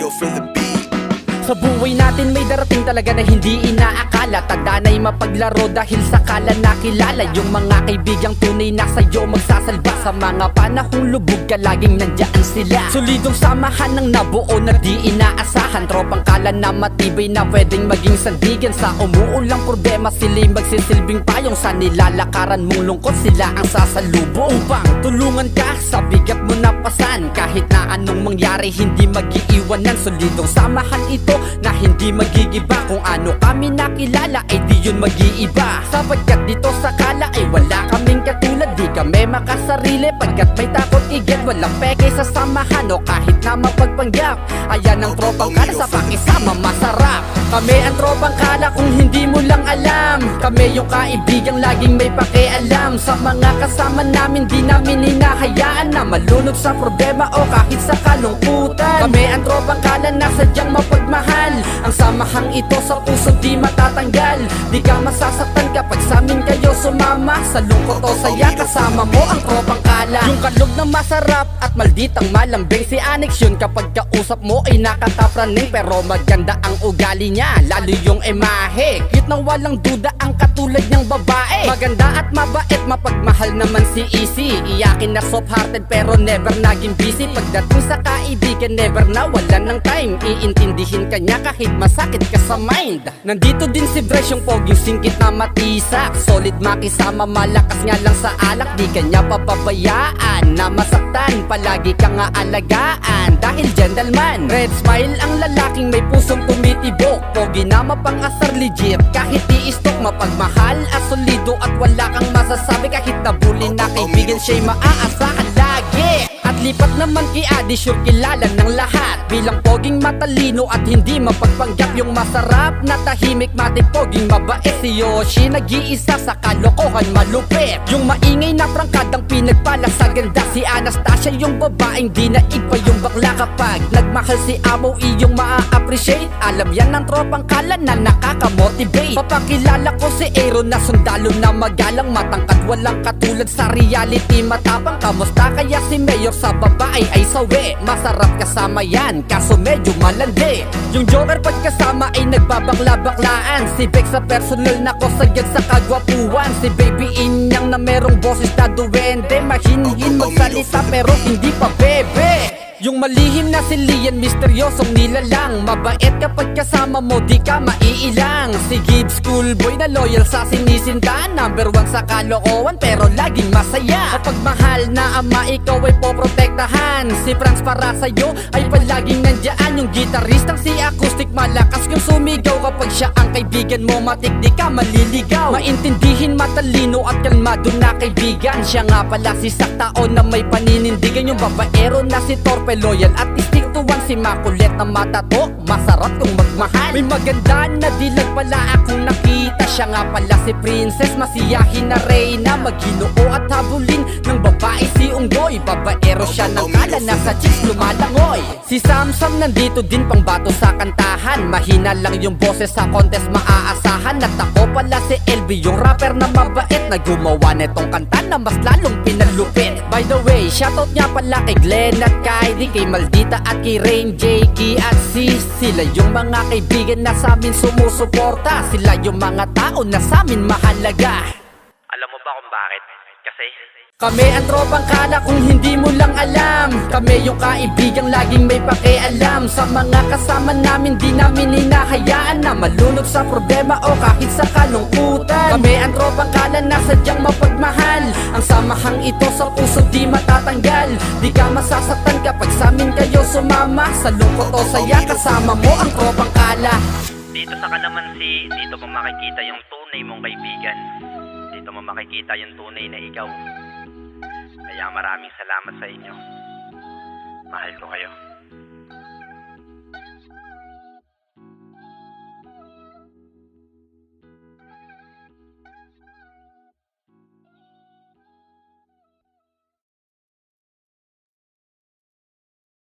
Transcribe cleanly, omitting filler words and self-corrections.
Vito for the beat. Sa buhay natin may darating talaga na hindi inaakala. Tandaan ay mapaglaro dahil sa kala nakilala. Yung mga kaibigang tunay na sa'yo magsasalba. Sa mga panahong lubog ka laging nandyan sila. Solidong samahan ng nabuo na di inaasahan. Tropang kala na matibay na pwedeng maging sandigan. Sa umuulang problema sila'y magsisilbing payong. Sa nilalakaran mong lungkot sila ang sasalubong. Upang tulungan ka sa bigat mo na pasan. Kahit na anong mangyari hindi mag-iiwanan. Solidong samahan ito na hindi magigiba. Kung ano kami nakilala ay di yun mag-iiba. Sapagkat dito sa kala ay wala kaming katulad. Di kami makasarili pagkat may takot igat. Walang peke sa samahan o kahit na mapagpanggap. Ayan ang tropang kala sa pakisama masarap. Kami ang tropang kala kung hindi mo lang alam. Kami yung kaibigang laging may pakialam. Sa mga kasama namin di namin hinahayaan na malunod sa problema o kahit sa kalungkutan. Kami ang tropang kala na sadyang mapagmahal. Ang samahang ito sa puso di matatanggal. Di ka masasaktan kapag sa amin kayo sumama. Sa lungkot o saya kasama mo ang tropang kala. Yung kalog na masarap at malditang malambing. Si Anix yun kapag kausap mo ay nakatapraning. Pero maganda ang ugali niya, lalo yung imahe. Cute nang walang duda ang katulad niyang babae. Maganda at mabait, mapagmahal naman si Easy. Iyakin na soft-hearted pero never naging busy. Pagdating sa kaibigan never na wala ng time. Iintindihin ka niya kahit masakit ka sa mind. Nandito din si Bryce yung poging singkit na matisak. Solid makisama, malakas nga lang sa alak. Di ka niya papabayaan na masaktan. Palagi ka nga alagaan dahil gentleman. Red smile ang lalaking may pusong tumitibok. Pogi na mapang-asar legit kahit i-stalk. Mapagmahal at solido at wala kang masasabi. Kahit nabuli na kaibigan siya'y maaasahan lagi. At lipat naman kay Adi, sure kilala ng lahat. Bilang poging matalino at hindi mapagpanggap. Yung masarap na tahimik matik poging mabait. Si Yoshi nag-iisa sa kalokohan malupit. Yung maingay na prangkadang pinagpala sa ganda. Si Anastasia yung babaeng di naig pa yung bakla. Kapag nagmahal si Amo iyong maa-appreciate. Alam yan ng tropang kala na nakaka-motivate. Papakilala ko si Aaron na sundalo na magalang. Matangkad walang katulad sa reality matapang. Kamusta kaya si Mayor sa babae ay sawi. Masarap kasama yan kaso medyo malandi. Yung Joker pagkasama ay nagbabakla-baklaan. Si Beck sa personal na ko sagad sa kagwapuan. Si Baby Inyang na merong boses na duwende. Mahinhin magsalita pero hindi pa bebe. Yung malihim na si Lian, misteryosong nilalang. Mabait kapag kasama mo, di ka maiilang. Si Gibbs, schoolboy na loyal sa sinisinta. Number 1 sa kalokohan, pero laging masaya. Kapag mahal na ama, ikaw ay poprotektahan. Si Franz para sa'yo ay palaging nandyan. Yung gitaristang si Acoustic, malakas kung sumigaw. Kapag siya ang kaibigan mo, matik di ka maliligaw. Maintindihin, matalino at kalmado na kaibigan. Siya nga pala si Saktao na may paninindigan. Yung babaero na si Torpe, loyal at stick to one. Si makulit na matato, masarap kung magmahal. May maganda na dilag pala akong nakita. Siya nga pala si Princess, masiyahin na reyna. Maghinoo at habulin ng babae si Unggoy. Babaero siya ng kala na sa chicks lumalangoy. Si Samsam nandito din pang bato sa kantahan. Mahina lang yung boses sa contest maaasahan. At ako pala si LB, yung rapper na mabait na gumawa netong kanta na mas lalong pinalupit. By the way, shoutout niya pala kay Glenn at Kylie, kay Maldita at kay Rain, Jakey at Sis. Sila yung mga kaibigan na sa amin sumusuporta. Sila yung mga tao na sa amin mahalaga. Alam mo ba kung bakit? Kasi kami ang tropang kala kung hindi mo lang alam. Kami yung kaibigang laging may pakialam. Sa mga kasama namin di namin hinahayaan na malunod sa problema o kahit sa kalungkutan. Kami ang tropang kala na sadyang mapagmahal. Ang samahang ito sa puso di matatanggal. Di ka masasaktan kapag sa amin kayo sumama. Sa lungkot o saya kasama mo ang tropang kala. dito sa Kalamansi, dito mo makikita yung tunay mong kaibigan. Dito mo makikita yung tunay na ikaw. Kaya maraming salamat sa inyo. Mahal ko kayo.